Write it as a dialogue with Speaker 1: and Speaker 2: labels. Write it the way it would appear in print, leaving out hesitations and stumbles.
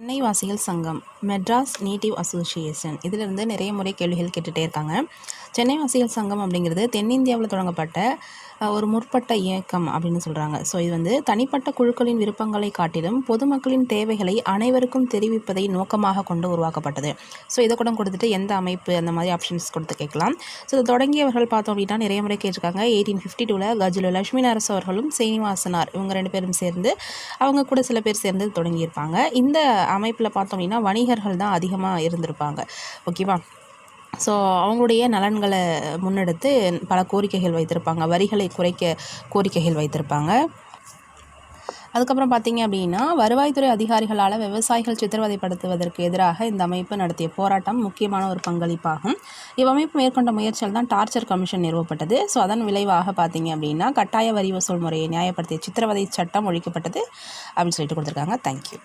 Speaker 1: சென்னை வாசிகள் சங்கம், Madras native association, இதிலிருந்து நிறைய முறை கேள்விகள் கேட்டுகிட்டே இருக்காங்க. சென்னை வாசிகள் சங்கம் அப்படிங்கிறது தென்னிந்தியாவில் தொடங்கப்பட்ட ஒரு முற்பட்ட இயக்கம் அப்படின்னு சொல்கிறாங்க. ஸோ இது வந்து தனிப்பட்ட குழுக்களின் விருப்பங்களை காட்டிலும் பொதுமக்களின் தேவைகளை அனைவருக்கும் தெரிவிப்பதை நோக்கமாக கொண்டு உருவாக்கப்பட்டது. ஸோ இதை கூட கொடுத்துட்டு எந்த அமைப்பு அந்த மாதிரி ஆப்ஷன்ஸ் கொடுத்து கேட்கலாம். ஸோ இதை தொடங்கியவர்கள் பார்த்தோம் அப்படின்னா நிறைய முறை கேட்டிருக்காங்க. 1852 கஜுல லட்சுமி நரசு அவர்களும் சீனிவாசனார் இவங்க 2 பேரும் சேர்ந்து அவங்க கூட சில பேர் சேர்ந்து தொடங்கியிருப்பாங்க. இந்த அமைப்பில் பார்த்தோம் அப்படின்னா வணிகர்கள் தான் அதிகமாக இருந்திருப்பாங்க. ஓகேவா? ஸோ அவங்களுடைய நலன்களை முன்னெடுத்து பல கோரிக்கைகள் வைத்திருப்பாங்க. வரிகளை குறைக்க கோரிக்கைகள் வைத்திருப்பாங்க. அதுக்கப்புறம் பார்த்தீங்க அப்படின்னா வருவாய்த்துறை அதிகாரிகளால் விவசாயிகள் சித்திரவதைப்படுத்துவதற்கு எதிராக இந்த அமைப்பு நடத்திய போராட்டம் முக்கியமான ஒரு பங்களிப்பாகும். இவ்வமைப்பு மேற்கொண்ட முயற்சியில் தான் டார்ச்சர் கமிஷன் நிறுவப்பட்டது. ஸோ அதன் விளைவாக பார்த்தீங்க அப்படின்னா கட்டாய வரி வசூல் முறையை நியாயப்படுத்திய சித்திரவதை சட்டம் ஒழிக்கப்பட்டது அப்படின்னு சொல்லிட்டு கொடுத்துருக்காங்க. தேங்க்யூ.